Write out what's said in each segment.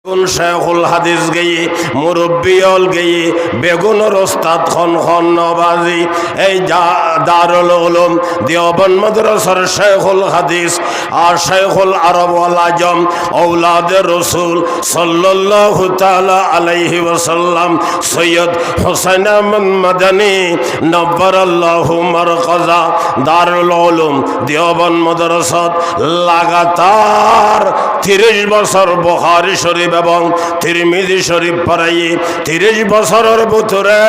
কোন শেখুল হাদিস গেয়ে মুরব্বিয়ল গেয়ে বেগুনের ওস্তাদ খন নবাজি এই দারুল উলুম দেওবন্দ মাদ্রাসার শেখুল হাদিস আর শেখুল আরব ওয়াল আজম ঔলাদে রসুল সাল্লাল্লাহু তাআলা আলাইহি ওয়াসাল্লাম সৈয়দ হোসেন আহমদ মাদানী নব্বরাল্লাহু মারকাজা দারুল উলুম দেওবন্দ মাদ্রাসাত লাগাতার 30 বছর বুখারী শরীফ এবং তিরমিজি শরীফ পড়াই 30 বছরের ভিতরে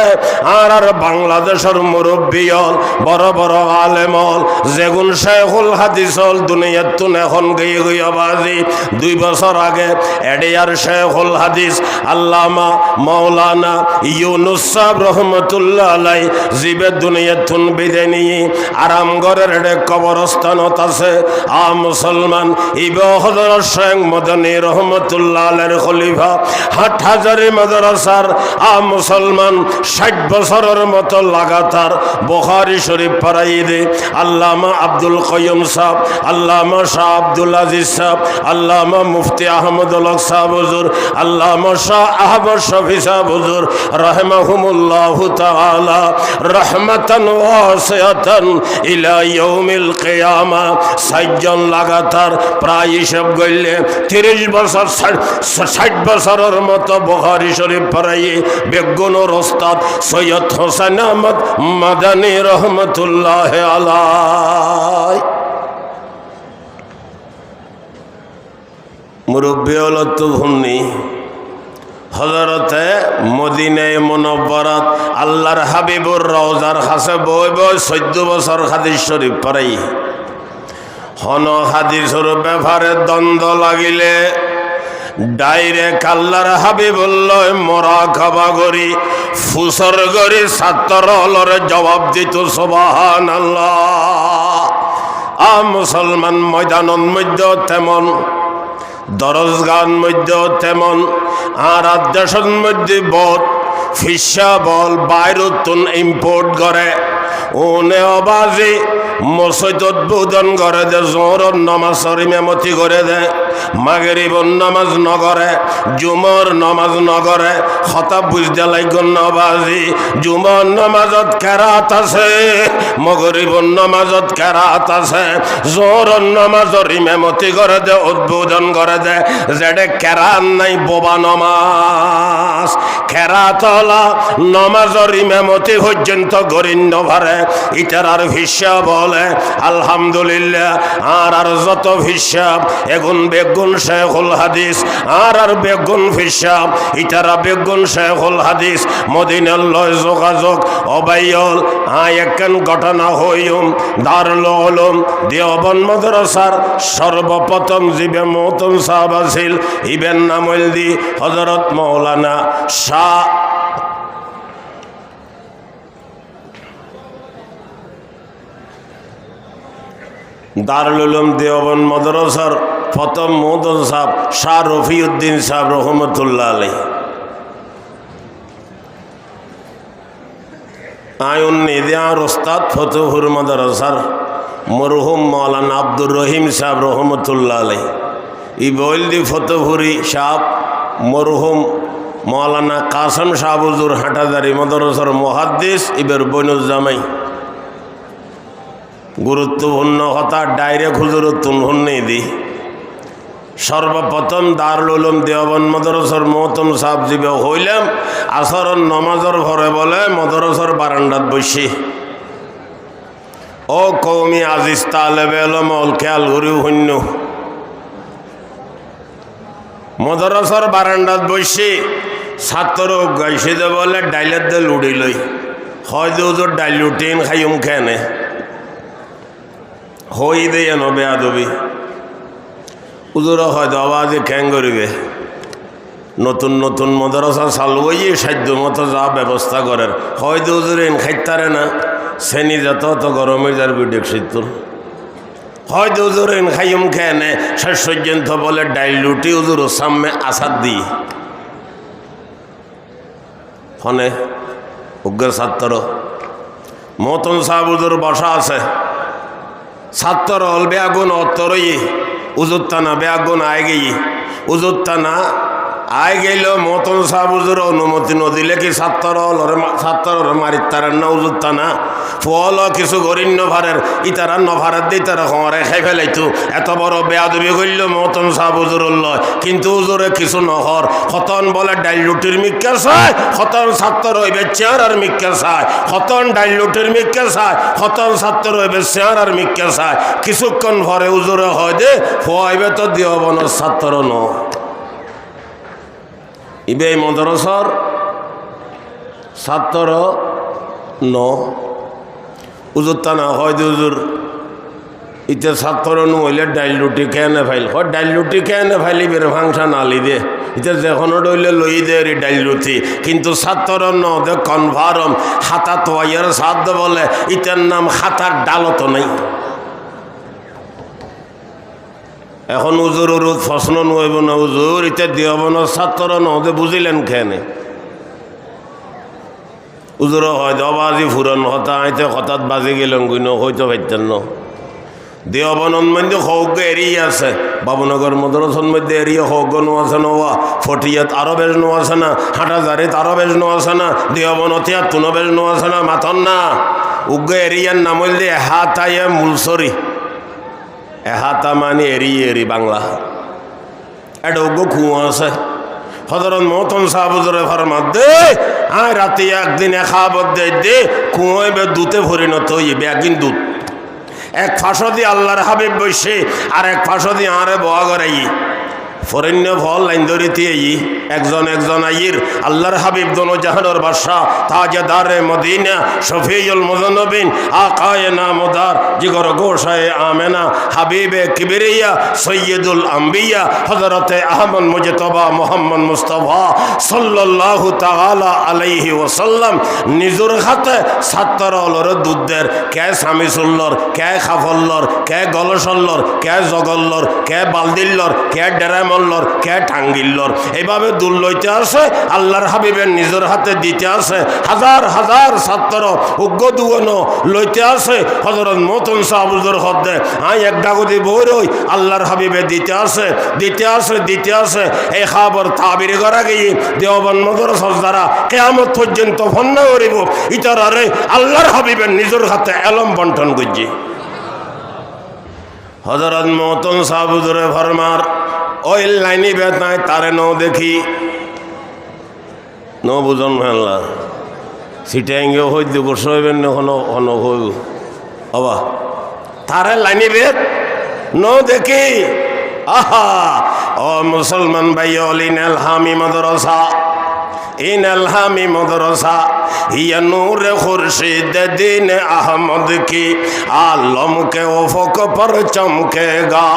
আর বাংলাদেশের মুরব্বিয়ল বড় বড় আলেমল যেগুন শেখুল হাদিসল দুনিয়াতুন এখন গিয়ে গিয়ে বাজি 2 বছর আগে এডিয়ার শেখুল হাদিস আল্লামা মাওলানা ইউনুস সাহেব রহমতুল্লাহ আলাই জিবে দুনিয়াতুন বিদায় নিয়ে আরামগড়ের কবরস্থানত আছে মুসলমান ইবে হযরত শেখ মদনী রহমতুল্লাহ আলাইহির খলিফা হাটহাজারী মাদ্রাসার মুসলমান 60 বছরের মতো লাগাতার বুখারী শরীফ পড়াই দে আল্লামা আব্দুল কাইয়ুম সাহেব আল্লামা শাহ আব্দুল আজিজ সাহেব আল্লামা মুফতি আহমদুল হক সাহেব হুজুর আল্লামা শাহ আহমদ শফি সাহেব হুজুর রাহিমাহুমুল্লাহু তাআলা রাহমাতান ওয়াসিআতান ইলা ইয়াউমিল কিয়ামা 60 জন লাগাতার প্রায় হিসাব করলে 30 বছর 60 বছরের মতো বুখারী শরীফ পড়াই বেগুনের ওস্তাদ সৈয়দ হোসেন আহমদ মাদানী রহমতুল্লাহ আলাই মুরব্বী হলো তো ভুন্নি হযরতে মদিনায়ে মুনাওয়ারাত আল্লাহর হাবিবুর রওজার কাছে বই 14 বছর হাদিস শরীফ পড়াই হন হাদিসের ব্যাপারে দ্বন্দ্ব লাগিলে ডাইরেক্ট আল্লাহর হাবিবুল্লাহ মুরাকাবা করি ফুসর করি ছাত্র হলরে জবাব দিত সুবহানাল্লাহ মুসলমান ময়দানের মধ্যে তেমন দরজগান মধ্যে তেমন আর দেশের মধ্যে বল ফিসা বল বাইরতুন ইম্পোর্ট করে ওনে অবাজি মসজিদ উদ্বোধন করে দে জোহরের নামাজের ইমামতি করে দে মাগরিবের নামাজ নগরে জুমার নামাজ নগরে খতাব বুঝতে লাগন নবাজি জুমার নামাজত কেরাত আছে মাগরিবের নামাজত কেরাত আছে জোহরের নামাজের ইমামতি করে দে উদ্বোধন করে দে যেটা কেরাত নাই বোবা নামাজ কেরাত হলা নামাজের ইমামতি পর্যন্ত গরিন্য ভরে ইটার আর হিসাব বলে আলহামদুলিল্লাহ আর যত হিসাব এগুন বেগুন শেখুল হাদিস আর বেগুন হিসাব ইটারা বেগুন শেখুল হাদিস মদিনার লয় যোগাযোগ অবাইল একখান ঘটনা হইম দারুল উলুম দেওবন্দ মাদ্রাসার সর্বপ্রথম জিবে মোহতম সাহেব আছিল ইবেন নামল দি হযরত মাওলানা শাহ দারুল উলুম দেওবন্দ মাদ্রাসার প্রথম মোহতম সাহেব শাহ রফিউদ্দিন সাহেব রহমতুল্লাহ আলাইহি আয়ুন নিদিয়ার ওস্তাদ ফতেহুর মাদ্রাসার মরহুম মাওলানা আব্দুর রহিম সাহেব রহমতুল্লাহ আলাইহি ই বলদি ফতেহুরি সাহেব মরহুম মাওলানা কাসম সাহেব হুজুর হাটাজারি মাদ্রাসার মুহাদ্দিস ইবের বনুজ্জামাই গুরুত্বপূর্ণ কথা ডাইরেক্ট হুজুরের তুলহন্নি দি সর্বপ্রথম দারুল উলুম দেওবন্দ মাদ্রাসার মোহতম সাহেব জিবে হইলাম আসরের নমাজের ঘরে বলে মাদ্রাসার বারান্দাত বসি ও কওমি আজিজ তালেবে ইলম অল খেয়াল ঘুরিও শূন্য মাদ্রাসার বারান্দাত বসি ছাত্র গাইছে দে বলে ডাইলের দে লুড়ি লই হয় যে হুজুর ডাইল লুটিন খাইম খেনে হই দিয়ে নবে আদবি উজুরা হয়তো আওয়াজে ক্যাং করিবে নতুন নতুন মাদ্রাসা চালুই সাধ্য মতো যা ব্যবস্থা করেন হয়তো উজুর এন খাইতারে না শ্রেণী যত তো গরমে যার বিডেক শীতুন হয়তো উজুর এন খাইম খেয়ে নে শেষ পর্যন্ত বলে ডাইল লুটি উজুর সামনে আসাদ দি ফনে উগ্র ছাত্র মতন সাহেব উজুর বসা আছে ছাত্র হল বেআগুন অত্তরই উজুর টানা বেআগুন আয় গেই উজুর টানা আই গেল মতন সাবুজুর অনুমতি নদিলে কি ছাত্র মারিত তার না উজুরতা না ফল কিছু গরিব নভারের ইতারা নভারের দিয়ে তারা খমারে খাই ফেলাইতো এত বড় বেয়াদবি করল মতন সাবুজুর লয় কিন্তু উজুরে কিছু নহর খতন বলে ডাইল রুটির মিক্কা চায় খতন ছাত্র হইবে চেয়ার আর মিক্কা চায় খতন ডাইল রুটির মিক্কা চায় খতন ছাত্র হইবে চেয়ার আর মিক্কা চায় কিছুক্ষণ ভরে উজুরে হয় দে হইবে তো দেওবনের ছাত্র ন ইবে মদরসর ছাত্র ন উজুর টানা হয় যে উজুর ইতে ছাত্র নু হইলে ডাইল রুটি কেনে ফাইল হয় ডাইল রুটি কেনে ফাইলি বের ভাংসা নালি দে ইতে যেখনো ডইলে লই দে রে ডাইল রুটি কিন্তু ছাত্র ন দে কনভারম হাতা তোয়াইয়ের সাধ্য বলে ইতের নাম হাতার ডালত নাই এখন উজুর উরুদ ফসল নইব না উজুর ইতে দেওবনের ছাত্র নদে বুঝিলেন খেনে উজুর হয় অবাজি ফুরন হতা আইতে হঠাৎ বাজি গেলেন গুইন হইতে পারতেন ন দেওবনের মধ্যে হৌগ এড়িয়ে আছে বাবুনগর মদরসন মধ্যে এড়িয়ে হৌগ নো আছে নোয়া ফটিয়াত আরো বেশ নো আছে না হাঁটাজারিত আরো বেশ নো আছে না দেওবনতিয়া তুনো বেশ নো আছে না মাথন না উগ্গ এরিয়ার নাম হইলে হাতাইয়ে মূলসরি এহাতা মানে এরি বাংলা এটা উগ্র কুয়া আছে হজরত মতন সাহাবুজুরে ফরমাত দে আয় রাতে একদিন খাবত দে কুয়োয় বে দুতে পরিণত হইবে একদিন দুধ এক ফাঁসো দিয়ে আল্লাহর হাবিব বসে আর এক ফাঁসো দিয়ে আরে বোয়া গড়াই ফরেন্য ফল লাইন ধরিতে একজন আইর আল্লাহর হাবিব দোনো জাহানোর বাদশা তাজদারে মদিনা শফিউল মুযন্নবিন আকায়ে নামদার জিগর গোশায়ে আমেনা হাবিবে কিবরিয়া সৈয়দুল আম্বিয়া হযরতে আহমদ মুজতবা মুহাম্মদ মুস্তাফা সাল্লাল্লাহু তাআলা আলাইহি ওয়াসাল্লাম নিজুর হাতে ছাত্রলর দুধের কে সামিসুল্লর কে খাফল্লর কে গলসল্লর কে জগল্লর কে বালদিল্লর কে ডেরাম কে টাঙ্গিল্লর এইভাবে দুল লইতে আসে আল্লাহর হাবিবের নিজের হাতে দিতে আসে হাজার হাজার ছাত্র উগ্র দুগন লইতে আসে হযরত মতন সাহাবুজুর হদ্দে আই এক ডাগতি বইরই আল্লাহর হাবিবে দিতে আসে এই খবর তাবির করা গিয়ে দেওবন মদরসার দ্বারা কিয়ামত পর্যন্ত ফন্ন করিব ইতারারে আল্লাহর হাবিবের নিজের হাতে এলম বন্টন করছি হযরত মতন সাহাবুজুরে ফরমার ওই লাইনি বেতায় তারে ন দেখি ন বুঝন ফেললা সিটাইঙ্গেও হইতে বসে হইবেন হন হইব হবা তারে লাইনি বেত ন দেখি আহা ও মুসলমান ভাই অলিন এলহামি মাদ্রাসা इन अलहामी मदरसा ये नूर खुर्शीद दीन अहमद की आलम के उफ़क़ पर चमकेगा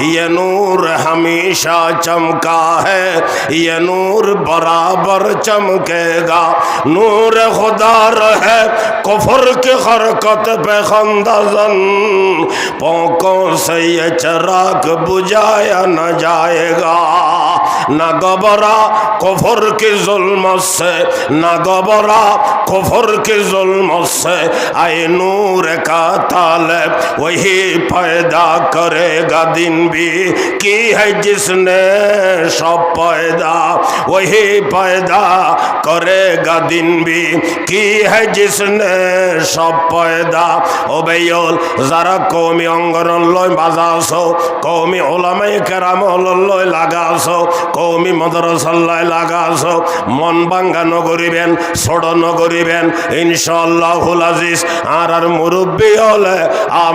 ये नूर हमेशा चमका है ये नूर बराबर चमकेगा नूर खुदा रहे कुफर की हरकत पे खंदज़न पोंकों से ये चिराग बुझाया न जाएगा न गबरा कुफर की जुल्म से न गबरा कुफर के जुल्म से आए नूर का तालब वही पैदा करेगा दिन भी की है जिसने सब पैदा वही पैदा करेगा दिन भी की है जिसने सब पैदा ओ बेयोल जरा कौमी अंगरन लय बाजासो कौमी उलामाए केराम लय लागासो कौमी मदरसा लय लागासो मन बांगा नगरिबेन ছোট নগরিবেন ইনশাআল্লাহুল আজিজ আর মুরব্বি হলে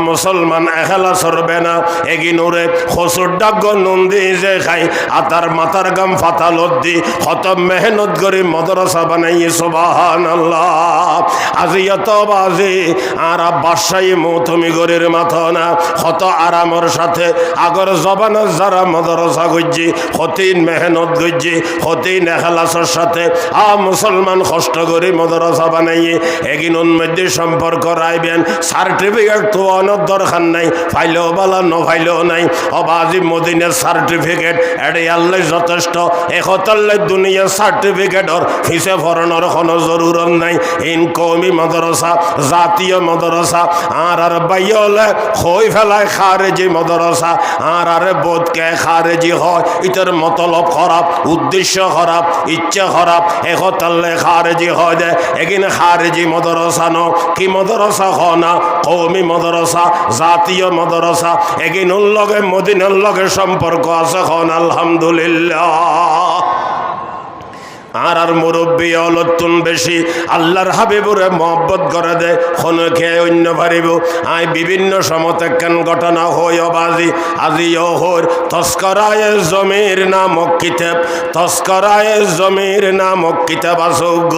মুসলমান এখলা সরবে না এগিনুরে খসুর ডাগ নন্দি যে খাই আতার মাথার গাম ফাতালত দি কত মেহনত করে মাদ্রাসা বানাইয়ে সুবহানাল্লাহ আজি এত বাজি আর বাদশাহী মৌতমি গরের মাথা না কত আরামের সাথে আগর জবান যারা মাদ্রাসা গজ্জি কতিন মেহনত গজ্জি কতিন এখলাসের সাথে মুসলমান কষ্ট করে মাদ্রাসা বানাইয়ে এগিনুর মধ্যে সম্পর্ক রাখবেন সার্টিফিকেট তো অনেক দরকার নাই ফাইলেও বালা ন ফাইলেও নাই অবাজি মদিনের সার্টিফিকেট এডে আল্লাহ যথেষ্ট একতাল্লাই দুনিয়ার সার্টিফিকেটর ফিসে ফরনের কোনো জরুরত নাই ইন কৌমি মাদ্রাসা জাতীয় মাদ্রাসা আর বাইলে হই ফেলায় খারেজি মাদ্রাসা আর বোধকে খারেজি হয় ইটার মতল তলব খারাপ, উদ্দেশ্য খারাপ, ইচ্ছা খারাপ, একতাল্লে খারেজি হয় দে। এখানে খারেজি মদরসা ন, কি মদরসা হ না, কৌমি মদরসা, জাতীয় মদরসা, এগিনুর লগে মদিনার লগে সম্পর্ক আছে খন আলহামদুলিল্লাহ। আর মুরব্বী অলতুন বেশি আল্লাহর হাবিবুরে মহব্বত করে দেয় কোনো খেয়ে অন্য পারিব। আই বিভিন্ন সমতেকান ঘটনা হই অবাজি আজিও হর তস্করায়ে জমির নামক কিতাব, তস্করায়ে জমির নামক কিতাব আসৌগ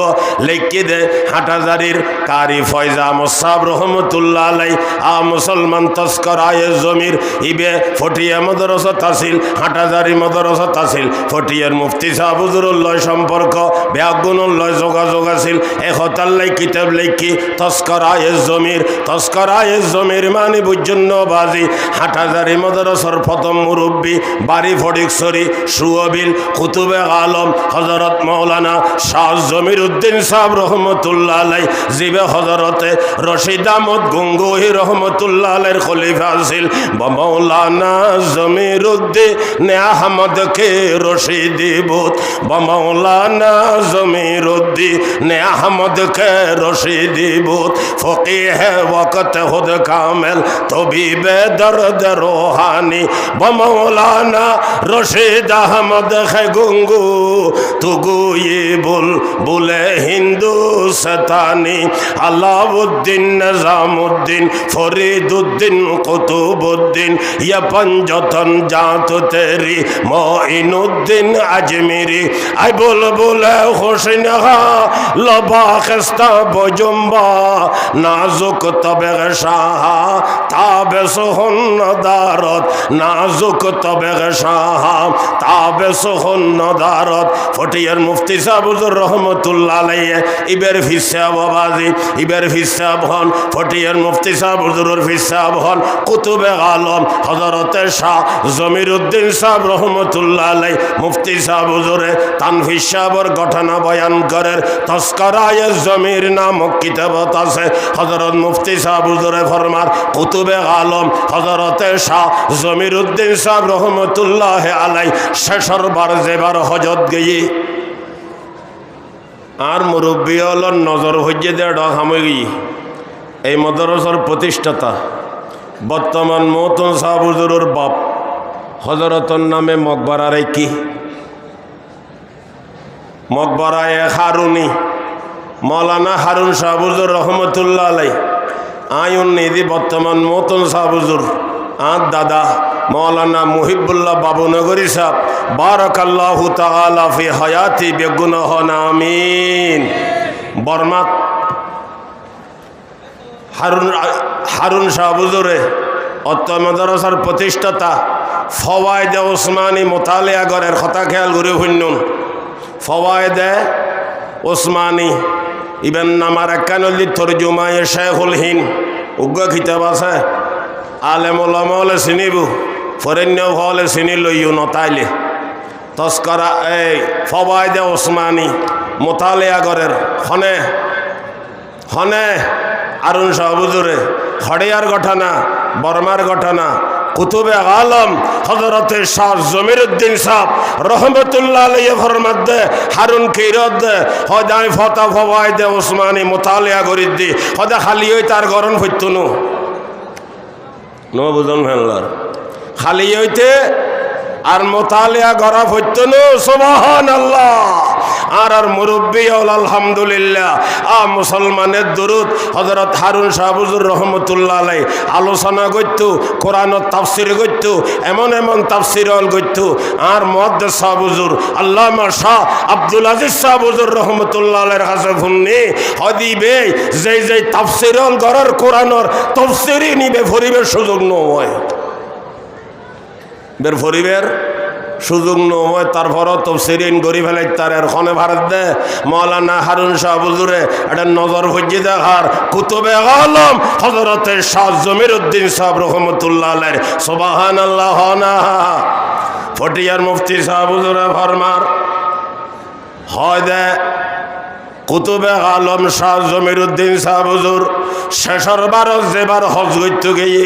লিখি দে হাটাজারির কারি ফয়জা মুসাব রহমতুল্লাহ আলাই। আ মুসলমান তস্করায়ে জমির ইবে ফটিয়া মদরসা তাসিল, হাটাজারি মদরসা তাসিল, ফটিয়ার মুফতি সাহেব হুজুরুল্লাহ সম্পর্ক ব্যাগুণুল্লাহ যোগাযোগ আছিল। একতাল্লাই কিতাব লেখি তস্করায়ে জমির, তস্করায়ে জমির মানে বুঝন্ন বাজি হাটাজারি মদরসার প্রথম মুরব্বী বাড়ি ফটিকছড়ি সুয়বিল কুতুবে আলম হযরত মাওলানা শাহ জমির উদ্দিন সাহেব রহমতুল্লাহ আলাই, জিবে হযরতে রশিদ আহমদ গঙ্গোহী রহমতুল্লাহ আলাইর খলিফা আছিল। মাওলানা জমির উদ্দিন আহমদ কে রশিদি বুত, মাওলানা জমির উদ্দিন আহমদ কে রশিদি বুত, ফকিহ ওয়াক্ত খুদ কামেল তবিবে দর্দ রোহানি, মাওলানা রশিদ আহমদ কে গঙ্গু তুগু ये বুলে হিন্দুস্তানি, আলাউদ্দিন নিজামুদ্দিন ফরিদুদ্দিন কুতুবুদ্দিন ইয়া পঞ্জতন জাত তেরি মঈনুদ্দিন আজমিরি। আই বুলবুলে হোসেন লবা খেস্তা বজম্বা নাজুক তবে শাহ তাবে সোহন দারত, নাজুক তবে শাহ তাবে সোহন দারত। ফটিয়ার মুফতি সাহেব হুজুর রহমতুল্লাহ আলাইহি ইবের ফিসা বাবাজি, ইবের ফিসা হন ফটিয়ার মুফতি সাহেব হুজুরের ফিসা হন কুতুবে আলম হযরতে শাহ জমির উদ্দিন সাহেব রহমতুল্লাহ আলাইহি। মুফতি সাহেব হুজুরে তানফিস সাহেবের ঘটনা বয়ান করেন। তস্করায়ে জমির নামক কিতাবত আছে হযরত মুফতি সাহেব হুজুরে ফরমান কুতুবে আলম হযরতে শাহ জমির উদ্দিন সাহেব রহমতুল্লাহ আলাইহি শেষর বার যেবার হজত গিয়ে আর মুরব্বী হলর নজর হইয়ে দেড় হামগি এই মদরসার প্রতিষ্ঠাতা বর্তমান মহতন সাহেব হুজুরের বাপ হযরতর নামে মকবরারে কি মকবরায়ে হারুনি মৌলানা হারুন সাহেব হুজুর রহমতুল্লাহ আলাই। আয়ুন নিদি বর্তমান মহতন সাহেব হুজুর আর দাদা মৌলানা মুহিবুল্লাহ বাবুনগরী সাহেব বারাকাল্লাহু তাআলা ফি হায়াতি বেগুনাহ আমিন। বর্মাত হারুন সাহেব হুজুরে অত্ত মাদ্রাসার প্রতিষ্ঠাতা ফওয়ায়েদে ওসমানী মোতালিয়া ঘরের কথা খেয়াল করে শুনুন। ফওয়ায়েদে ওসমানী ইবেন নামার একানল্লি তরজুমায়ে শেখুল হিন্দ উগ্র কিতাব আছে। আলেম ওলামা হলে চিনিব, ফরেণ্য হলে চিনি লইও নতাইলে। তস্করা এই ফওয়ায়েদে ওসমানী মোতালিয়া ঘরের হনে হনে হারুন সাহেব হুজুরে হড়িয়ার ঘটনা বর্মার ঘটনা কুতুবে আলম হযরতে শাহ জমির উদ্দিন সাহেব রহমতুল্লাহ আলাইহি ফরমাদে হারুন কিরদ হদাই ফতা ফওয়ায়েদে ওসমানী মোতালিয়া করিদি হদা খালি হই তার গরণ হইতুনো নো বুঝন ফেললার খালি হইতে আর মোতালিয়া গরা হইতুনো সুবহানাল্লাহ। আর মুরব্বী হল আলহামদুলিল্লাহ। মুসলমানের দুরুদ হযরত হারুন সাহেব হুজুর রহমতুল্লাহ আলাইহি আলোচনা করত, কোরআনের তাফসীর করত, এমন এমন তাফসীর হল করত। আর মুহাদ্দিস সাহেব হুজুর আল্লামা শাহ আব্দুল আজিজ সাহেব হুজুর রহমতুল্লাহ আলাইহির কাছে শুননি হদিবে যেই যেই তাফসীর হল গড়ার কোরআনের তাফসীরই নিবে ফরিবের সুযোগ নয়, বের ফরিবের সুযোগ নয়। তারপরও তফসিরিন গরি ফেলাই তার এরখনে ভারত দে মৌলানা হারুন সাহেব হুজুরে এটা নজর ভজ্জি দেখার কুতুবে আলম হযরতে শাহ জমির উদ্দিন সাহেব রহমতুল্লাহ আলাইহি সুবহানাল্লাহ না। ফটিয়ার মুফতি সাহেব হুজুরে ফরমার হয় দে কুতুবে আলম শাহ জমির উদ্দিন সাহেব হুজুর শেষর বার যেবার হজ করতে গিয়ে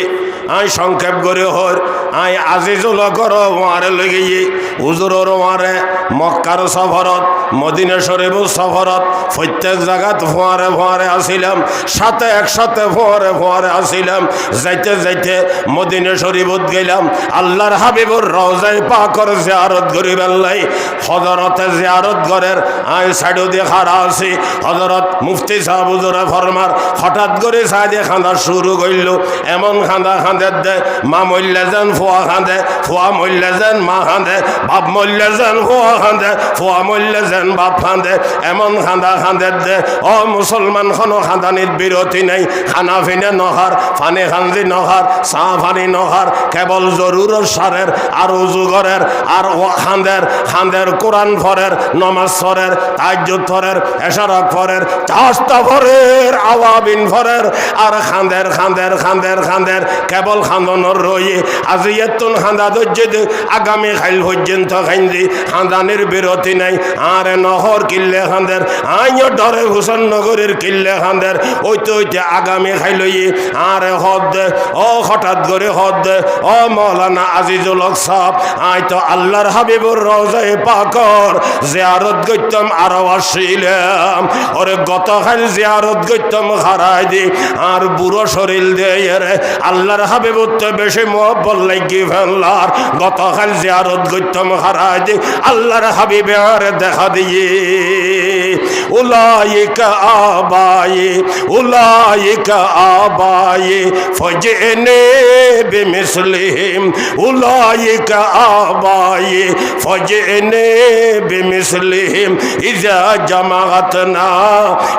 আই সংক্ষেপ করে হর আই আজিজুল কর ওয়ারে লই গিয়ে হুজুরর ওয়ারে মক্কার সফরত মদিনা শরীফের সফরত প্রত্যেক জায়গাত ফোয়ারে ফোয়ারে আসিলাম সাথে একসাথে ফোয়ারে ফোয়ারে আসিলাম যাইতে যাইতে মদিনা শরীফত গেলাম আল্লাহর হাবিবুর রওজায়ে পাকর জিয়ারত করি বেল্লাই হযরতে জিয়ারত ঘরের আই সাইডো দিয়ে খাড়া আছি হযরত মুফতি সাহেব হুজুরে ফরমার হঠাৎ করে সাইডে খান্দা শুরু কইল এমন খান্দা খান্দে দে মা মইল্লা যান ফোয়া খান্দে ফোয়া মইল্লা যান মা খান্দে বাপ মইল্লা যান ফোয়া খান্দে ফোয়া মইল্লা যান বাপ খান্দে এমন খান্দা খান্দে দে ও মুসলমান কোনো খান্দানির বিরতি নাই খানা ফিনে নহার ফানি খান্দি নহার চা ফানি নহার কেবল জরুর সারের আর উজু ঘরের আর ও খান্দের কোরআন ফরের নমাজ ফরের তাহাজ্জুদ ফরের এশারাক ফরের চাস্তা ফরের আওয়াবিন ফরের আর খান্দের কেবল খান্দনর রয়ে আজি এতুন খান্দা দজ্জে আগামী খাইল পর্যন্ত খাইন্দি খান্দানির বিরতি নাই আর নহর কিল্লে খান্দের আইন ডরে হুসেন নগরের কিল্লে খান্দের ওইতে আগামী খাইলই আর হদ দে ও হঠাৎ করে হদ দে ও মৌলানা আজিজুল হক সাহেব আই তো আল্লাহর হাবিবুর রওজায়ে পাকর জিয়ারত করতাম আর আসিলাম ওরে গতকাল জিয়ারত করতাম হারাই দি আর বুড়ো শরীর দিয়ে রে আল্লাহর হাবিবুর তো বেশি মহব্বত লাগি ফেললার গতকাল জিয়ারত করতাম হারাই দি আল্লাহর হাবিবে আর দেখা দিয়ে উলাইকা আবায়ে ফজনে বিমিসলিহিম উলাইকা আবায়ে ফজনে বিমিসলিহিম ইজা জামাআতনা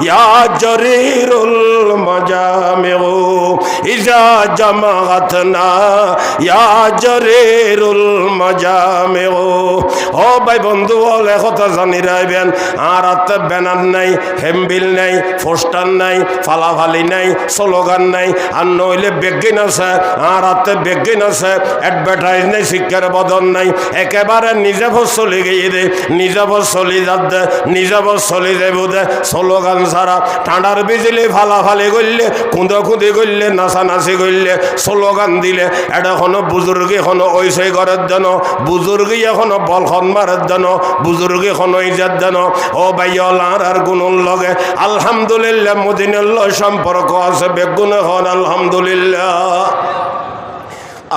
ইয়া জরিরুল মাজামিউ ইজা জামাআতনা ইয়া জরিরুল মাজামিউ ও ভাই বন্ধু বলে কথা জানি রাইবেন আর আতে ব্যানার নাই হেমবিল নাই পোস্টার নাই ফালাফালি নাই স্লোগান নাই আর নইলে বেগিন আছে আর আতে বেগিন আছে অ্যাডভার্টাইজ নাই শিক্ষার বদন নাই একেবারে নিজে চলে গিয়ে দে নিজে চলি যাত দে নিজে চলি যাব দে স্লোগান ছাড়া ঠান্ডার বিজলি ফালাফালি করলে খুঁদি করলে নাচানাচি করলে স্লোগান দিলে এটা কোনো বুজুর্গি কোনো ঐসই ঘরের দেন বুজুর্গি এখনো বলখন মারের দেন বুজুর্গি কোনো ইজাত দেন ও ভাইয়ালার আর গুণর লগে আলহামদুলিল্লাহ মদিনাল্লাহ সম্পর্ক আছে বেগুন হন আলহামদুলিল্লাহ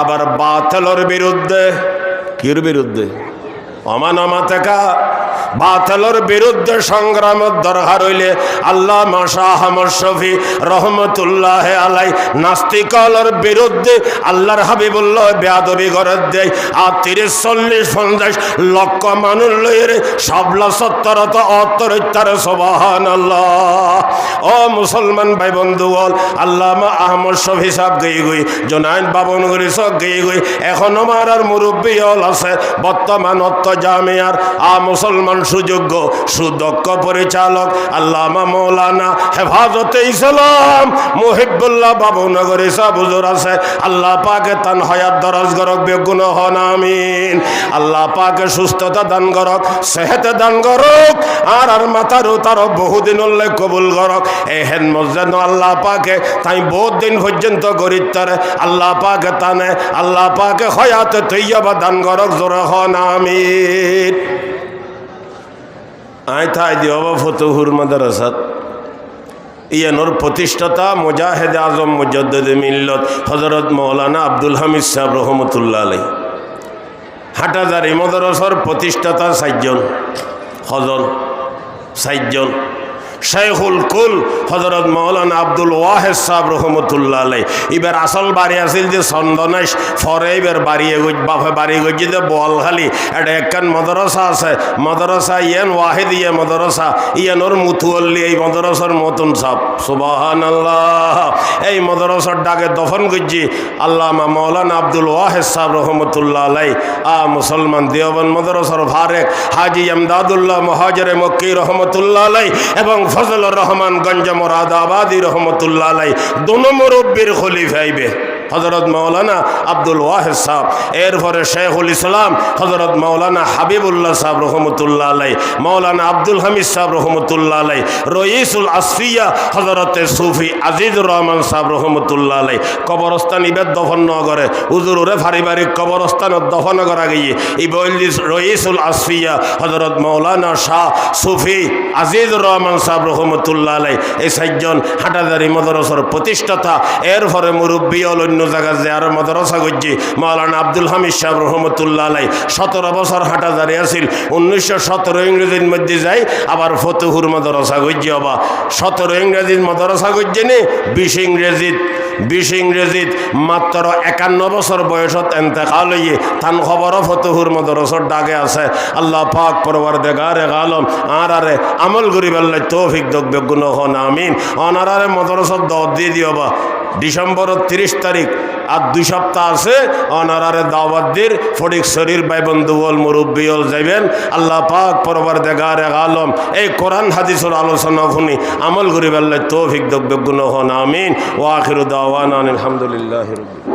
আবার বাতিলের বিরুদ্ধে কির বিরুদ্ধে অমানমাতেকা বাতিলের বিরুদ্ধে সংগ্রামের দরকার হইলে আল্লামা শাহ আহমদ শফি রহমতুল্লাহ আলাই নাস্তিকলের বিরুদ্ধে আল্লাহর হাবিবুল্লাহ বেয়াদবি করে দেয় আর 30-40-50 লক্ষ মানুষ লইয়ে সাবলা 70-73 সুবহানাল্লাহ ও মুসলমান ভাই বন্ধু বল আল্লামা আহমদ শফি সাহেব গই জোনাইন বাবনগরী সব গই এখন আমার আর মুরব্বী হল আছে বর্তমান অত্ত জামিয়ার মুসলমান সুযোগ্য সুদক্ষ পরিচালক আল্লামা মৌলানা হেফাজতে ইসলাম মুহিবুল্লাহ বাবুনগরী সাহেব হুজুর আছে আল্লাহ পাকে তান হায়াত দরাজ করক বেগুন হন আমিন আল্লাহ পাকে সুস্থতা দান করক সেহত দান করক আর মাথারও তার বহুদিন উল্লেখ কবুল করক এহেন মসজিদ আল্লাহ পাকে তাই বহুত দিন পর্যন্ত গরিতারে আল্লাহ পাকে তানে আল্লাহ পাকে হায়াত তৈয়বা দান করক জোরে হন আমিন আয় থাই দিও ফতুহুর মাদ্রাসাত ইয়ানোর প্রতিষ্ঠাতা মুজাহিদ আজম মুজাদ্দিদ মিল্লত হযরত মাওলানা আব্দুল হামিদ সাহেব রহমতুল্লাহ আলাইহি হাটাজারি মাদ্রাসার প্রতিষ্ঠাতা 4 জন হজন 4 জন শাইখুল কুল হযরত মাওলানা আব্দুল ওয়াহেদ সাহেব রহমতুল্লাহ আলাইহি এবার আসল বাড়ি আছিল যে চন্দনেশ ফরে এবার বাড়ি বাপে বাড়ি গই যে বলখালি এটা একখান মাদ্রাসা আছে মাদ্রাসা ইয়ান ওয়াহিদ ইয়া মাদ্রাসা ইয়ানোর মুতুয়াল্লি এই মাদ্রাসার মতন সাহেব সুবহানাল্লাহ এই মাদ্রাসার ডাকে দফন গজি আল্লামা মাওলানা আব্দুল ওয়াহেদ সাহেব রহমতুল্লাহ আলাইহি মুসলমান দেওবন্দ মাদ্রাসার ফারেক হাজী আমদাদুল্লাহ মুহাজিরে মক্কি রহমতুল্লাহ আলাইহি এবং ফজলুর রহমান গঞ্জ মুরাদাবাদী রহমতুল্লাহ আলাইহি দোনো মুরব্বির খলিফা আইবে হযরত মাওলানা আব্দুল ওয়াহেদ সাহেব, এরপরে শেখুল ইসলাম হযরত মাওলানা হাবিবুল্লাহ সাহেব রহমতুল্লাহ আলাই, মাওলানা আব্দুল হামিদ সাহেব রহমতুল্লাহ আলাই, রইসুল আসফিয়া হযরতে সুফি আজিজুর রহমান সাহেব রহমতুল্লাহ আলাই কবরস্থান ইবেদ দফন নগরে হুজুরে পারিবারিক কবরস্থানত দফন করা গিয়ে ইবলিস রইসুল আসফিয়া হযরত মাওলানা শাহ সুফি আজিজুর রহমান সাহেব রহমতুল্লাহ আলাই এই চারজন হাটাজারি মাদ্রাসার প্রতিষ্ঠাতা। এরপরে মুরব্বী হল অন্য জায়গায় যে আর মাদ্রাসা গজ্জি মাওলানা আব্দুল হামিদ সাহেব রহমতুল্লাহ আলাই 17 বছর হাটাজারি আছিল। 1917 ইংরেজির মধ্যে যাই আবার ফতুহুর মাদ্রাসা গজ্জি হবা 17 ইংরেজির মাদ্রাসা গজ্জি নে 20 ইংরেজিত মাত্র 51 বছর বয়সত এন্তেকাল হইয়ে তান খবরও ফতুহুর মাদ্রাসার ডাকে আছে। আল্লাহ পাক পরওয়ারদিগারে আলম আরারে আমল করিবার লাই তৌফিক দক বেগুন হন আমিন। অনারারে মাদ্রাসার দাওয়াত দিয়ে দিবা ডিসেম্বরের 30 তারিখ আর 2 সপ্তাহ আছে। অনারারে দাওয়াত দির ফটিক শরীর ভাই বন্ধু হল মুরব্বী হল যাইবেন। আল্লাহ পাক পরওয়ারদিগারে আলম এই কোরআন হাদিসের আলোচনা শুনি আমল করিবার লাই তৌফিক দক বেগুন হন আমিন। ওয়া আখিরু দাওয়ানা আলহামদুলিল্লাহি রাব্বিল